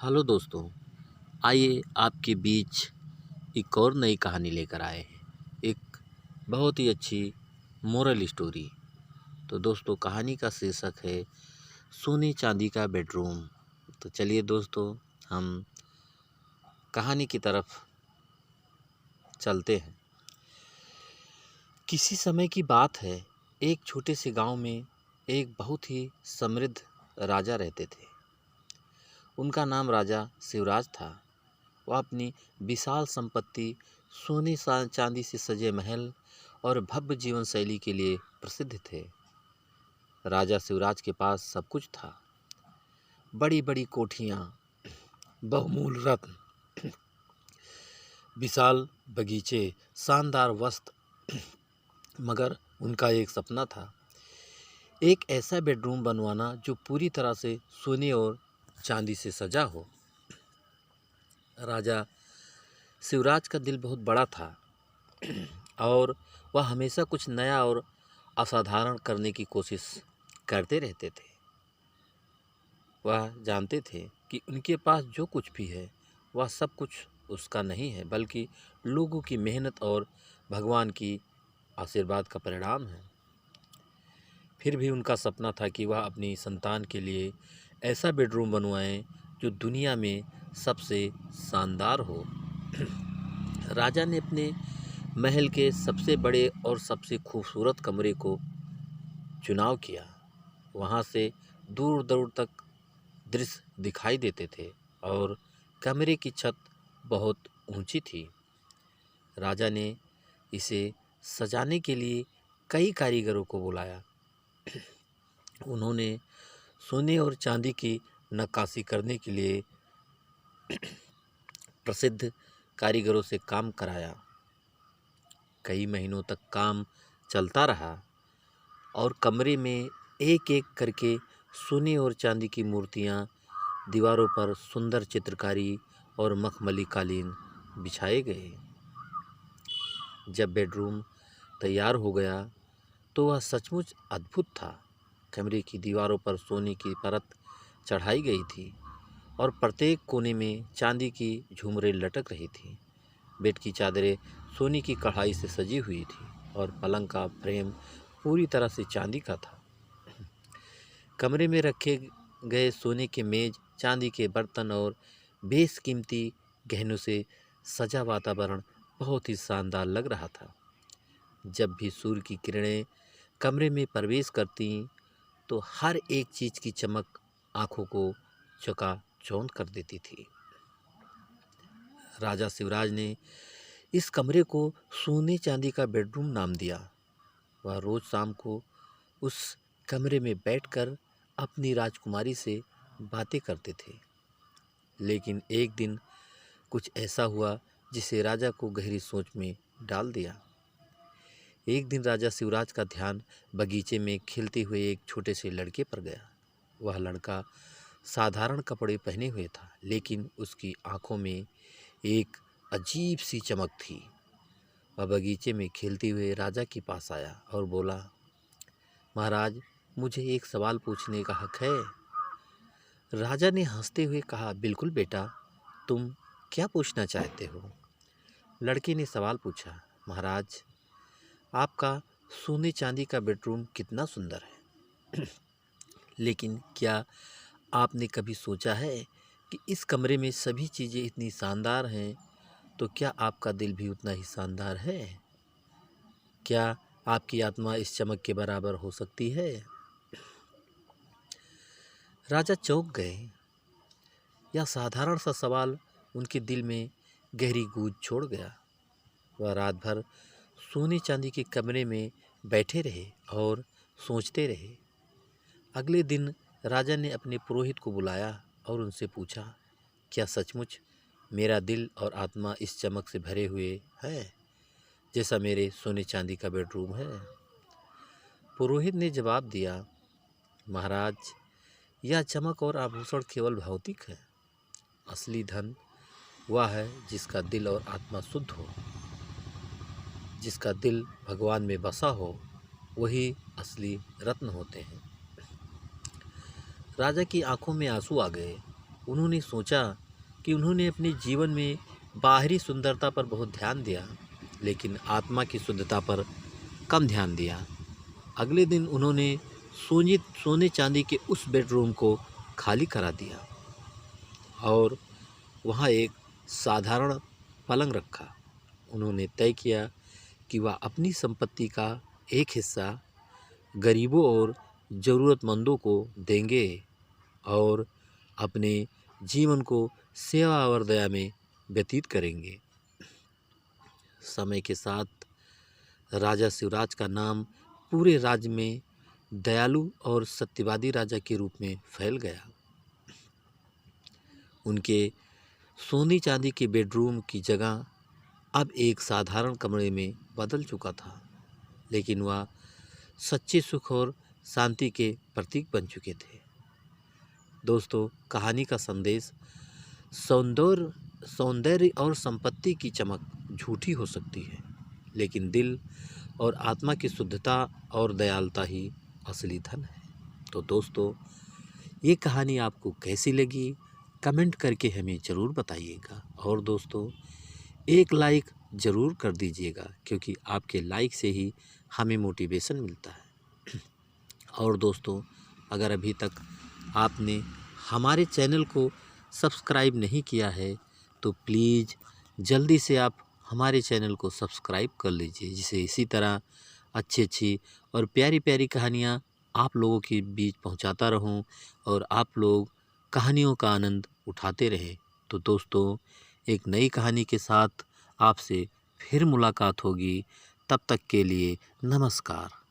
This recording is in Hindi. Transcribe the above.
हेलो दोस्तों, आइए आपके बीच एक और नई कहानी लेकर आए हैं। एक बहुत ही अच्छी मोरल स्टोरी। तो दोस्तों, कहानी का शीर्षक है सोने चांदी का बेडरूम। तो चलिए दोस्तों, हम कहानी की तरफ चलते हैं। किसी समय की बात है, एक छोटे से गांव में एक बहुत ही समृद्ध राजा रहते थे। उनका नाम राजा शिवराज था। वह अपनी विशाल संपत्ति, सोने चांदी से सजे महल और भव्य जीवन शैली के लिए प्रसिद्ध थे। राजा शिवराज के पास सब कुछ था। बड़ी बड़ी कोठियाँ, बहुमूल्य रत्न, विशाल बगीचे, शानदार वस्त्र। मगर उनका एक सपना था, एक ऐसा बेडरूम बनवाना जो पूरी तरह से सोने और चांदी से सजा हो। राजा शिवराज का दिल बहुत बड़ा था और वह हमेशा कुछ नया और असाधारण करने की कोशिश करते रहते थे। वह जानते थे कि उनके पास जो कुछ भी है वह सब कुछ उसका नहीं है, बल्कि लोगों की मेहनत और भगवान की आशीर्वाद का परिणाम है। फिर भी उनका सपना था कि वह अपनी संतान के लिए ऐसा बेडरूम बनवाएं जो दुनिया में सबसे शानदार हो। राजा ने अपने महल के सबसे बड़े और सबसे खूबसूरत कमरे को चुनाव किया। वहाँ से दूर दूर तक दृश्य दिखाई देते थे और कमरे की छत बहुत ऊंची थी। राजा ने इसे सजाने के लिए कई कारीगरों को बुलाया। उन्होंने सोने और चांदी की नक्काशी करने के लिए प्रसिद्ध कारीगरों से काम कराया। कई महीनों तक काम चलता रहा और कमरे में एक एक करके सोने और चांदी की मूर्तियाँ, दीवारों पर सुंदर चित्रकारी और मखमली कालीन बिछाए गए। जब बेडरूम तैयार हो गया तो वह सचमुच अद्भुत था। कमरे की दीवारों पर सोने की परत चढ़ाई गई थी और प्रत्येक कोने में चांदी की झूमरें लटक रही थी। बेड की चादरें सोने की कढ़ाई से सजी हुई थी और पलंग का फ्रेम पूरी तरह से चांदी का था। कमरे में रखे गए सोने के मेज, चांदी के बर्तन और बेशकीमती गहनों से सजा वातावरण बहुत ही शानदार लग रहा था। जब भी सूर्य की किरणें कमरे में प्रवेश करती तो हर एक चीज़ की चमक आंखों को चकाचौंध कर देती थी। राजा शिवराज ने इस कमरे को सोने चांदी का बेडरूम नाम दिया। वह रोज शाम को उस कमरे में बैठकर अपनी राजकुमारी से बातें करते थे। लेकिन एक दिन कुछ ऐसा हुआ जिसे राजा को गहरी सोच में डाल दिया। एक दिन राजा शिवराज का ध्यान बगीचे में खेलते हुए एक छोटे से लड़के पर गया। वह लड़का साधारण कपड़े पहने हुए था, लेकिन उसकी आंखों में एक अजीब सी चमक थी। वह बगीचे में खेलते हुए राजा के पास आया और बोला, महाराज, मुझे एक सवाल पूछने का हक है। राजा ने हंसते हुए कहा, बिल्कुल बेटा, तुम क्या पूछना चाहते हो? लड़के ने सवाल पूछा, महाराज, आपका सोने चांदी का बेडरूम कितना सुंदर है, लेकिन क्या आपने कभी सोचा है कि इस कमरे में सभी चीज़ें इतनी शानदार हैं, तो क्या आपका दिल भी उतना ही शानदार है? क्या आपकी आत्मा इस चमक के बराबर हो सकती है? राजा चौंक गए। यह साधारण सा सवाल उनके दिल में गहरी गूंज छोड़ गया। वह रात भर सोने चांदी के कमरे में बैठे रहे और सोचते रहे। अगले दिन राजा ने अपने पुरोहित को बुलाया और उनसे पूछा, क्या सचमुच मेरा दिल और आत्मा इस चमक से भरे हुए है जैसा मेरे सोने चांदी का बेडरूम है? पुरोहित ने जवाब दिया, महाराज, यह चमक और आभूषण केवल भौतिक है। असली धन वह है जिसका दिल और आत्मा शुद्ध हो। जिसका दिल भगवान में बसा हो, वही असली रत्न होते हैं। राजा की आंखों में आंसू आ गए। उन्होंने सोचा कि उन्होंने अपने जीवन में बाहरी सुंदरता पर बहुत ध्यान दिया, लेकिन आत्मा की शुद्धता पर कम ध्यान दिया। अगले दिन उन्होंने सोने चांदी के उस बेडरूम को खाली करा दिया और वहाँ एक साधारण पलंग रखा। उन्होंने तय किया कि वह अपनी संपत्ति का एक हिस्सा गरीबों और ज़रूरतमंदों को देंगे और अपने जीवन को सेवा और दया में व्यतीत करेंगे। समय के साथ राजा शिवराज का नाम पूरे राज्य में दयालु और सत्यवादी राजा के रूप में फैल गया। उनके सोने चांदी के बेडरूम की जगह अब एक साधारण कमरे में बदल चुका था, लेकिन वह सच्चे सुख और शांति के प्रतीक बन चुके थे। दोस्तों, कहानी का संदेश: सौंदर्य और संपत्ति की चमक झूठी हो सकती है, लेकिन दिल और आत्मा की शुद्धता और दयालुता ही असली धन है। तो दोस्तों, ये कहानी आपको कैसी लगी कमेंट करके हमें ज़रूर बताइएगा और दोस्तों एक लाइक ज़रूर कर दीजिएगा, क्योंकि आपके लाइक से ही हमें मोटिवेशन मिलता है। और दोस्तों, अगर अभी तक आपने हमारे चैनल को सब्सक्राइब नहीं किया है तो प्लीज़ जल्दी से आप हमारे चैनल को सब्सक्राइब कर लीजिए, जिसे इसी तरह अच्छी और प्यारी कहानियाँ आप लोगों के बीच पहुंचाता रहूं और आप लोग कहानियों का आनंद उठाते रहें। तो दोस्तों, एक नई कहानी के साथ आपसे फिर मुलाकात होगी। तब तक के लिए नमस्कार।